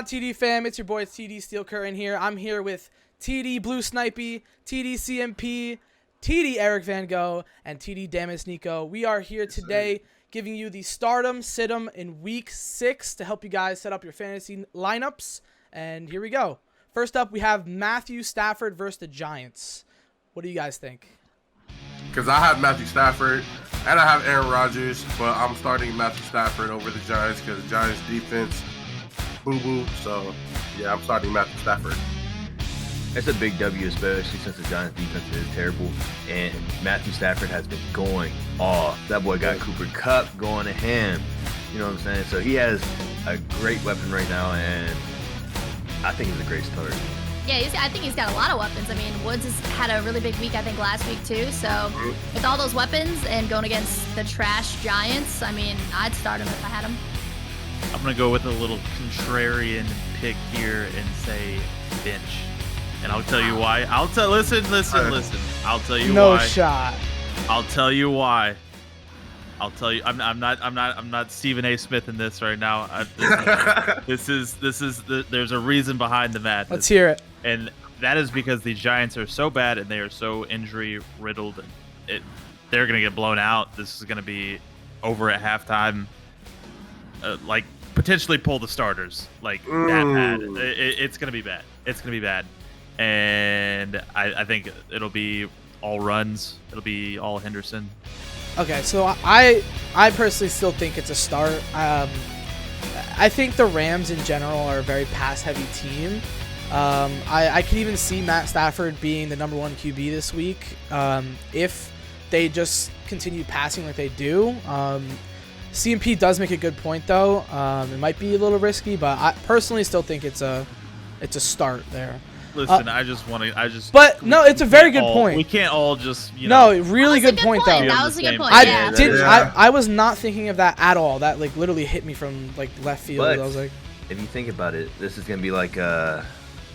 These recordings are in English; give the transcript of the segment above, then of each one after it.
TD fam? It's your boy TD Steel Curtain here. I'm here with TD Blue Snipey, TD CMP, TD Eric Van Gogh, and TD Damas Nico. We are here today giving you the Stardom Situm in Week 6 to help you guys set up your fantasy lineups. And here we go. First up, we have Matthew Stafford versus the Giants. What do you guys think? Because I have Matthew Stafford and I have Aaron Rodgers, but I'm starting Matthew Stafford over the Giants because the Giants defense boo-boo. So, yeah, I'm starting Matthew Stafford. It's a big W, especially since the Giants defense is terrible. And Matthew Stafford has been going off. That boy got Cooper Kupp going to him. You know what I'm saying? So he has a great weapon right now, and I think he's a great start. Yeah, I think he's got a lot of weapons. I mean, Woods has had a really big week, I think, last week too. So with all those weapons and going against the trash Giants, I mean, I'd start him if I had him. I'm going to go with a little contrarian pick here and say bench. And I'll tell you why. Listen. I'll tell you why. No shot. I'll tell you why. I'll tell you. I'm not Stephen A. Smith in this right now. There's a reason behind the madness. Let's hear it. And that is because the Giants are so bad and they are so injury riddled. They're gonna get blown out. This is gonna be over at halftime. Like potentially pull the starters. Like that bad. It's gonna be bad. It's gonna be bad. And I think it'll be all runs. It'll be all Henderson. Okay, so I personally still think it's a start. I think the Rams in general are a very pass-heavy team. I could even see Matt Stafford being the number 1 QB this week if they just continue passing like they do. CMP does make a good point, though. It might be a little risky, but I personally still think it's a start there. Listen, But no, it's a very good point. We can't all just, No, really good point though. That was a good point. I was not thinking of that at all. That like literally hit me from like left field. But I was like, if you think about it, this is gonna be like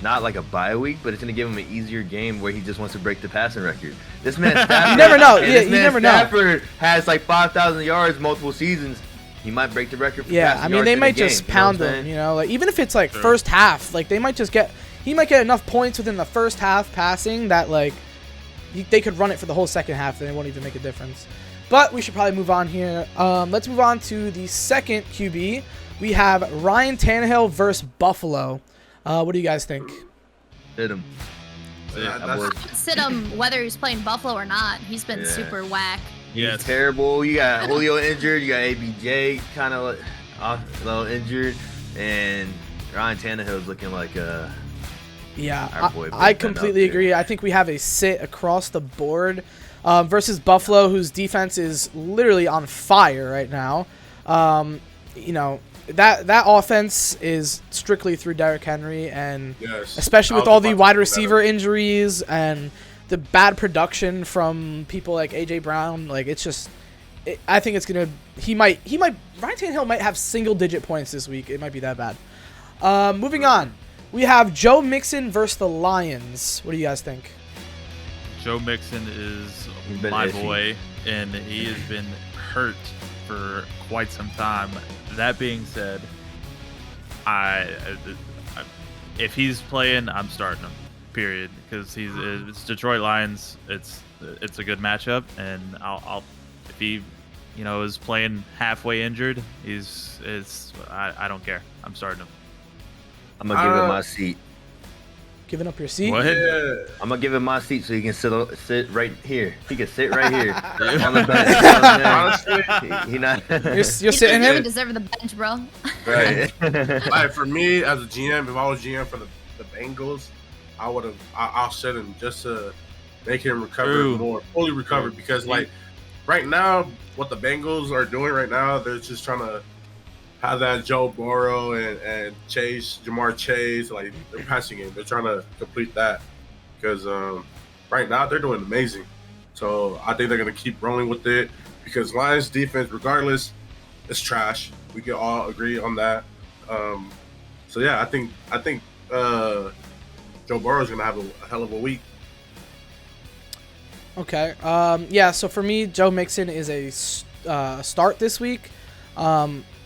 not like a bye week, but it's gonna give him an easier game where he just wants to break the passing record. This man Stafford, you never know. Yeah, you never know. Stafford has like 5,000 yards multiple seasons. He might break the record. For yeah, I mean they might just pound him. You know, like even if it's like first half, like they might just get. He might get enough points within the first half passing that, like, they could run it for the whole second half and it won't even make a difference. But we should probably move on here. Let's move on to the second QB. We have Ryan Tannehill versus Buffalo. What do you guys think? Hit him. Sit him whether he's playing Buffalo or not. He's been super whack. He's terrible. You got Julio injured. You got ABJ kind of a little injured. And Ryan Tannehill's looking like a... Yeah, I completely agree. I think we have a sit across the board versus Buffalo, whose defense is literally on fire right now. You know, that offense is strictly through Derrick Henry, and especially with all the wide receiver injuries and the bad production from people like A.J. Brown, like it's just... I think it's going to... Ryan Tannehill might have single-digit points this week. It might be that bad. Moving on. We have Joe Mixon versus the Lions. What do you guys think? Joe Mixon is my boy, and he has been hurt for quite some time. That being said, if he's playing, I'm starting him. Period. Because it's Detroit Lions. It's a good matchup, and I'll if he is playing halfway injured, I don't care. I'm starting him. I'm gonna give him my seat. Giving up your seat? What? Yeah. I'm gonna give him my seat so he can sit right here. He can sit right here on the bench. He not. You're sitting here. him. You deserve the bench, bro. Right. Like for me as a GM, if I was GM for the Bengals, I'll sit him just to make him recover more, fully recover. Because like right now, what the Bengals are doing right now, they're just trying to have that Joe Burrow and Jamar Chase, like their passing game. They're trying to complete that because right now they're doing amazing. So I think they're going to keep rolling with it because Lions defense, regardless, is trash. We can all agree on that. So yeah, I think Joe Burrow is going to have a hell of a week. Okay. Yeah. So for me, Joe Mixon is a start this week.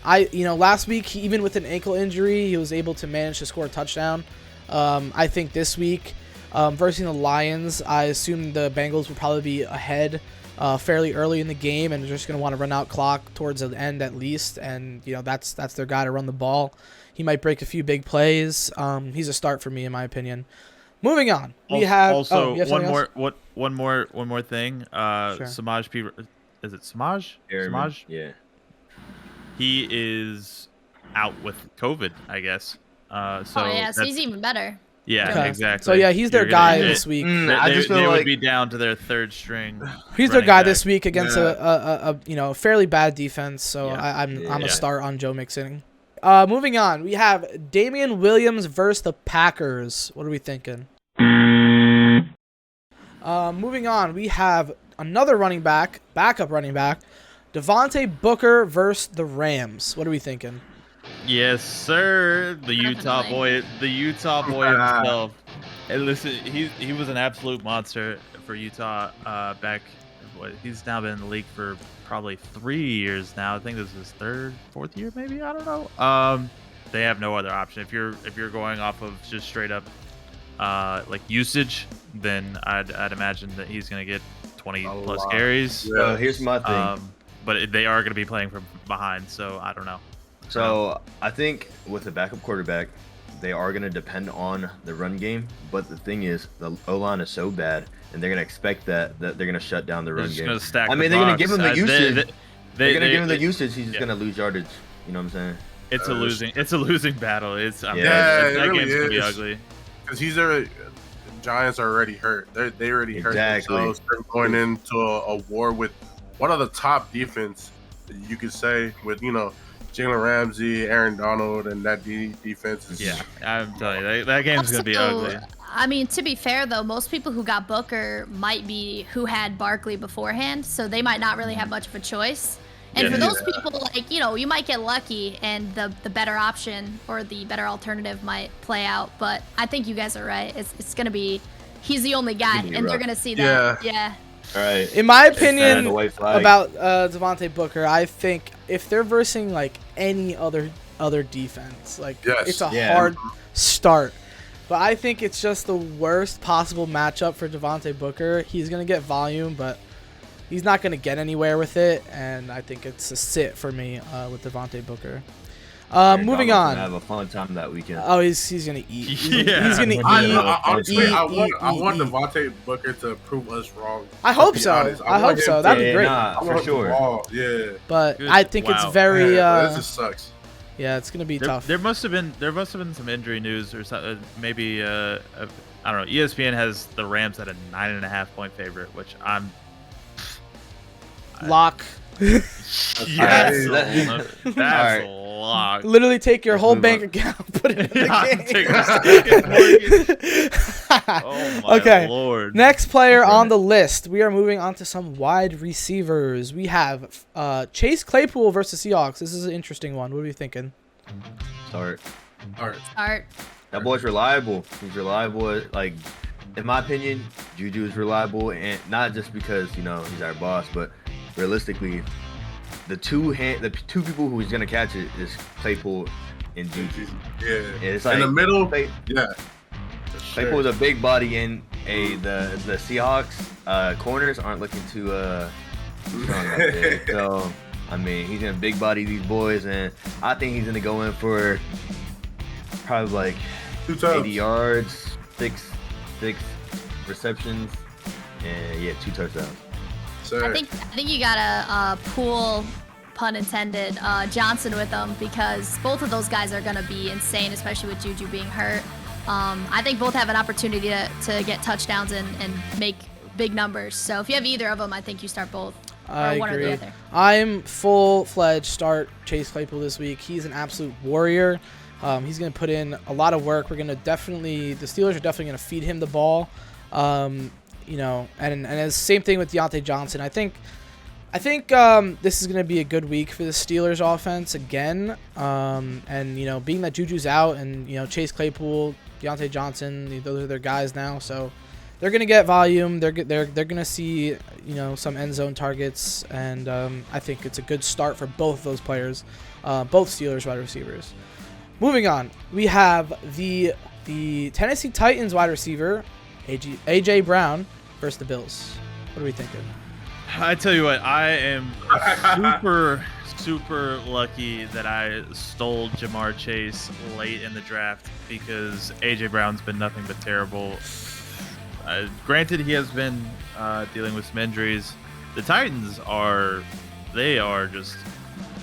Last week, even with an ankle injury, he was able to manage to score a touchdown. I think this week, versus the Lions, I assume the Bengals will probably be ahead fairly early in the game, and they're just going to want to run out clock towards the end at least. And that's their guy to run the ball. He might break a few big plays. He's a start for me, in my opinion. Moving on, we have also one more thing. Sure. Samaj P. Is it Samaj? Samaj? Yeah. He is out with COVID, I guess. So he's even better. Yeah, Okay. exactly. So yeah, he's their guy this week. I just feel they like would be down to their third string. He's their running guy back. this week against a fairly bad defense. So Yeah. I'm a start on Joe Mixon. Moving on, we have Damian Williams versus the Packers. What are we thinking? Moving on, we have another backup running back, Devontae Booker versus the Rams. What are we thinking? Yes, sir. The Utah boy himself. And listen, he was an absolute monster for Utah back. He's now been in the league for probably 3 years now. I think this is his fourth year, maybe. I don't know. They have no other option. If you're going off of just straight up like usage, then I'd imagine that he's gonna get 20 plus carries. Yeah. Here's my thing. But they are gonna be playing from behind, so I don't know. So I think with a backup quarterback, they are going to depend on the run game. But the thing is, the O-line is so bad, and they're going to expect that they're going to shut down the run game. Stack I mean, they're going to give him the usage. They're going to give him the usage. He's just going to lose yardage. You know what I'm saying? It's a losing battle. That really game's gonna be ugly. Because Giants are already hurt. They already hurt themselves. They're going into a war with one of the top defense, you could say, with Jalen Ramsey, Aaron Donald, and that defense is... Yeah, I'm telling you, that game's going to be ugly. I mean, to be fair, though, most people who got Booker might be who had Barkley beforehand, so they might not really have much of a choice. And for those people, you might get lucky and the better option or the better alternative might play out. But I think you guys are right. It's going to be... He's the only guy, and they're going to see that. Yeah. All right. In my opinion about Devontae Booker, I think if they're versing like any other defense, it's a hard start. But I think it's just the worst possible matchup for Devontae Booker. He's gonna get volume, but he's not gonna get anywhere with it, and I think it's a sit for me with Devontae Booker. Moving on. Have a fun time that weekend. Oh, he's gonna eat. He's gonna eat. Honestly, I want Devontae Booker to prove us wrong. I hope so. I hope so. That'd be great. For sure. Yeah. But I think it's very. This just sucks. Yeah, it's gonna be tough. There must have been some injury news or something. Maybe I don't know. ESPN has the Rams at a 9.5-point favorite, which I'm. Lock. That's a lock. Literally take your whole bank account, put it in the game. Oh my okay. Lord. Next player on the list. We are moving on to some wide receivers. We have Chase Claypool versus Seahawks. This is an interesting one. What are you thinking? Start. That boy's reliable. He's reliable. Like, in my opinion, Juju is reliable, and not just because he's our boss, but realistically, the two people who he's gonna catch it is Claypool and Juju. Yeah. It's like in the middle. Claypool's a big body, and the Seahawks corners aren't looking too strong out there. So I mean, he's gonna big body these boys, and I think he's gonna go in for probably like 80 yards, six receptions, and 2 touchdowns. I think you gotta pool, pun intended, Johnson with them, because both of those guys are gonna be insane, especially with Juju being hurt. I think both have an opportunity to get touchdowns and make big numbers. So if you have either of them, I think you start both. I one agree. Or the other. I'm full-fledged start Chase Claypool this week. He's an absolute warrior. He's going to put in a lot of work. The Steelers are definitely going to feed him the ball. And it's the same thing with Deontay Johnson. I think this is going to be a good week for the Steelers offense again. And being that Juju's out and Chase Claypool, Deontay Johnson, those are their guys now. So they're going to get volume. They're going to see some end zone targets, and I think it's a good start for both of those players both Steelers wide receivers. Moving on, we have the Tennessee Titans wide receiver, A.J. Brown, versus the Bills. What are we thinking? I tell you what, I am super lucky that I stole Jamar Chase late in the draft because A.J. Brown's been nothing but terrible. Granted, he has been dealing with some injuries. The Titans are just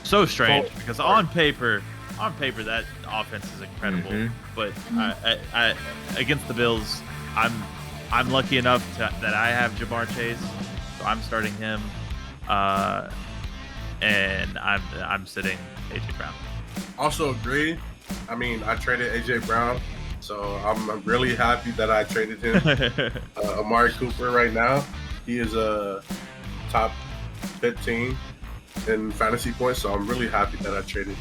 so strange because on paper that offense is incredible. But I against the Bills, I'm lucky enough that I have Jamar Chase, so I'm starting him, and I'm sitting AJ Brown. Also agree. I mean, I traded AJ Brown, so I'm really happy that I traded him. Amari Cooper right now, he is a top 15 in fantasy points, so I'm really happy that I traded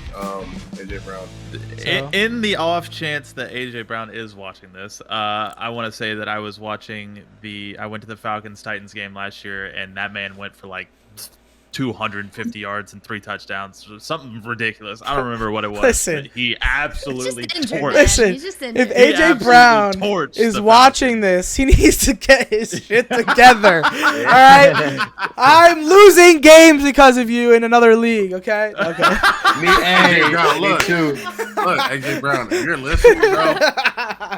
AJ Brown. So. In the off chance that AJ Brown is watching this, I want to say that I went to the Falcons-Titans game last year, and that man went for like 250 yards and 3 touchdowns, something ridiculous. I don't remember what it was. Listen, but he absolutely torched. Listen, if AJ Brown is watching this, he needs to get his shit together. All right, I'm losing games because of you in another league. Okay. Hey, bro, look, AJ Brown, if you're listening, bro,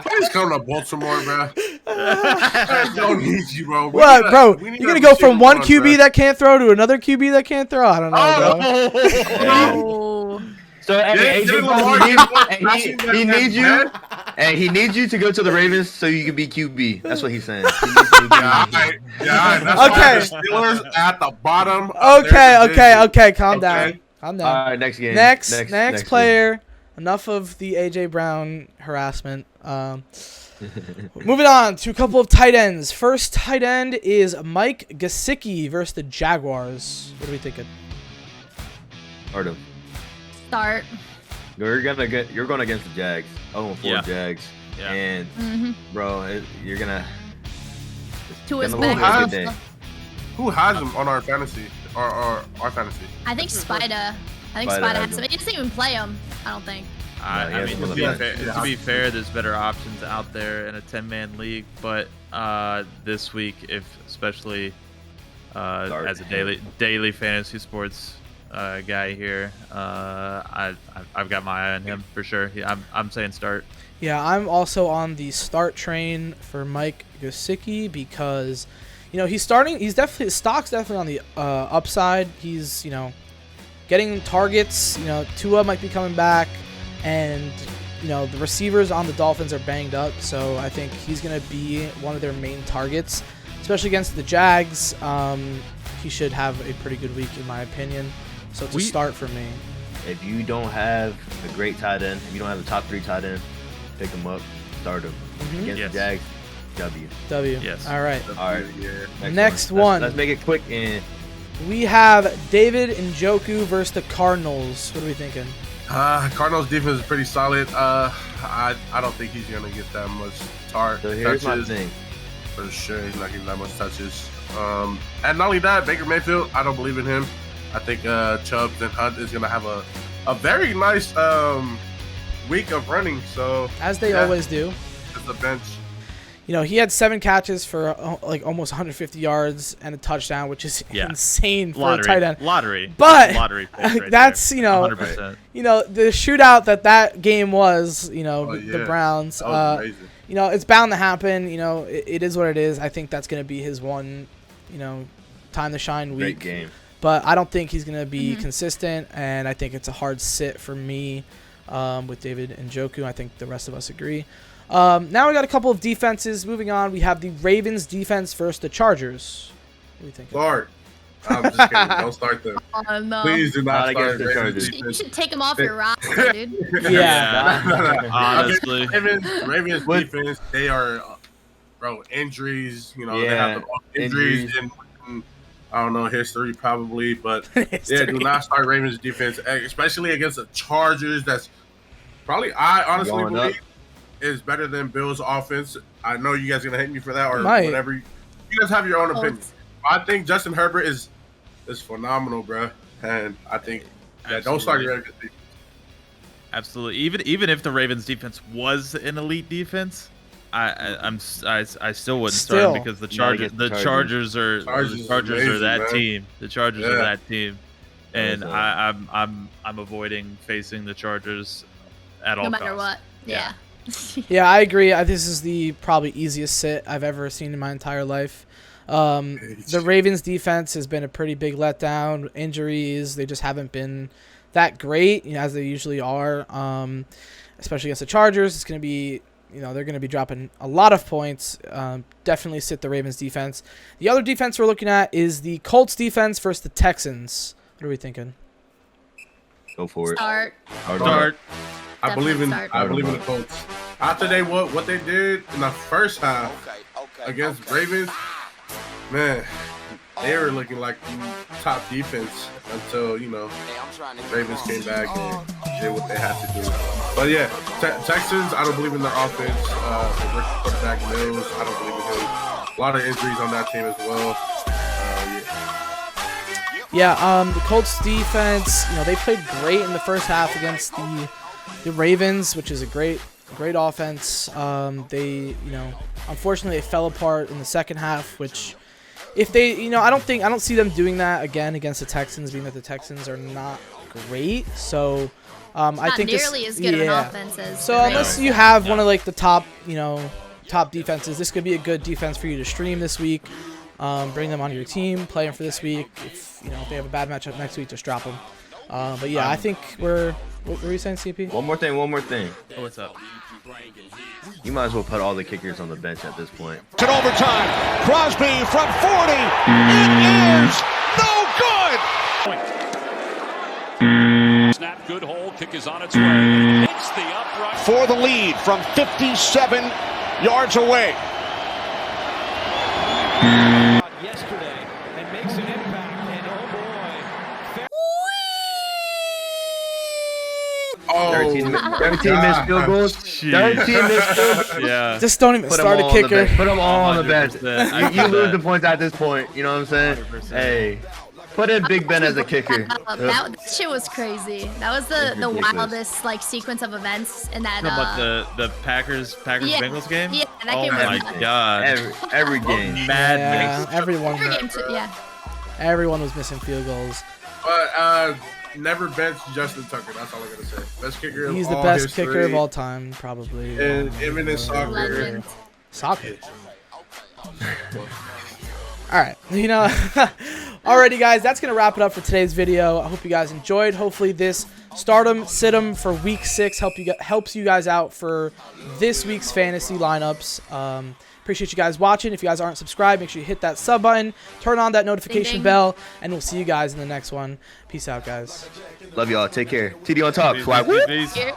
please come to Baltimore, bro. I don't need you, bro. What, bro? You're gonna go from one QB that can't throw to another QB that can't throw? I don't know, bro. So AJ Brown, he needs you. And he needs you to go to the Ravens so you can be QB. That's what he's saying. He needs you to be That's okay. The Steelers at the bottom. Okay. Calm down. All right, next game. Next player. Game. Enough of the AJ Brown harassment. Moving on to a couple of tight ends. First tight end is Mike Gesicki versus the Jaguars. What are we thinking? Start. You're going against the Jags. 0-4 Jags. Yeah. And bro, you're gonna. To his Who has him on our fantasy? Our fantasy. I think Spida. Has him. He doesn't even play him. I don't think. I mean, to be fair, there's better options out there in a 10-man league, but this week, especially as a daily fantasy sports guy here, I've got my eye on him for sure. I'm saying start. Yeah, I'm also on the start train for Mike Gesicki because, he's starting. His stock's definitely on the upside. He's getting targets. Tua might be coming back. And, the receivers on the Dolphins are banged up, so I think he's going to be one of their main targets, especially against the Jags. He should have a pretty good week, in my opinion. So it's a start for me. If you don't have a great tight end, if you don't have a top 3 tight end, pick him up, start him. Against the Jags, W. Yes. All right. Next one. Let's make it quick. We have David Njoku versus the Cardinals. What are we thinking? Cardinals defense is pretty solid. I don't think he's gonna get that much So here's my thing. For sure, he's not getting that much touches. And not only that, Baker Mayfield, I don't believe in him. I think Chubbs and Hunt is gonna have a very nice week of running. So as they always do. Just a bench. He had 7 catches for almost 150 yards and a touchdown, which is insane for a tight end. But that's 100%. The shootout that game was. The Browns. It's bound to happen. It is what it is. I think that's going to be his one, time to shine week. Great game. But I don't think he's going to be consistent, and I think it's a hard sit for me with David Njoku. I think the rest of us agree. Now we got a couple of defenses. Moving on, we have the Ravens defense versus the Chargers. What do you think? Start. I'm just kidding. Don't start them. Oh, no. Please do not start the Chargers. You should take them off your roster, dude. Yeah. Honestly. Ravens defense, they are, injuries. They have the injuries in I don't know, history probably. But, do not start Ravens defense, especially against the Chargers. That's probably, I honestly believe, is better than Bills' offense. I know you guys are gonna hate me for that or whatever. You guys have your own opinion. I think Justin Herbert is phenomenal, bro, and I think Yeah, don't start your defense. Absolutely. Even if the Ravens defense was an elite defense, I still wouldn't start them because the Chargers are that team. The Chargers are that team, and I'm avoiding facing the Chargers at all. No matter costs. what. Yeah. Yeah, I agree. This is the probably easiest sit I've ever seen in my entire life. The Ravens defense has been a pretty big letdown. Injuries, they just haven't been that great, as they usually are. Especially against the Chargers, it's going to be, they're going to be dropping a lot of points. Definitely sit the Ravens defense. The other defense we're looking at is the Colts defense versus the Texans. What are we thinking? Go for it. Start. I believe in the Colts. After what they did in the first half against Ravens, man, they were looking like top defense until Ravens came back and did what they had to do. But yeah, Texans, I don't believe in their offense. The rookie quarterback Mills, I don't believe in him. A lot of injuries on that team as well. The Colts defense, they played great in the first half against the Ravens, which is a great offense. They, unfortunately, they fell apart in the second half, which if they, I don't see them doing that again against the Texans, being that the Texans are not great. So, I think nearly as good an offense as so unless you have one of the top defenses, this could be a good defense for you to stream this week. Bring them onto your team, play them for this week. If they have a bad matchup next week, just drop them. But yeah, I think what were you saying, CP? One more thing. Oh, what's up? You might as well put all the kickers on the bench at this point. To overtime. Crosby from 40. It is no good. Snap, good hold. Kick is on its way. Hits the upright. For the lead from 57 yards away. Yesterday and makes an impact, and oh boy. 13 missed field goals. 13 missed field goals. Yeah. Just don't even start a kicker. Put them all on the bench. 100%. You lose the points at this point. You know what I'm saying? 100%. Hey, put in Big Ben as a kicker. That shit was crazy. That was the wildest sequence of events in that. The Packers Bengals game. Yeah, that oh game my was god. Every game. Madness. Everyone was missing field goals. But never bench Justin Tucker. That's all I'm gonna say. Best kicker. He's the best kicker of all time, probably. And even in soccer. Legend. Soccer. All right, alrighty guys, that's gonna wrap it up for today's video. I hope you guys enjoyed. Hopefully this stardom sit-em for week 6 helps you guys out for this week's fantasy lineups. Appreciate you guys watching. If you guys aren't subscribed, make sure you hit that sub button, turn on that notification bell, and we'll see you guys in the next one. Peace out, guys. Love y'all. Take care. TD on top. Peace. Swag. Here.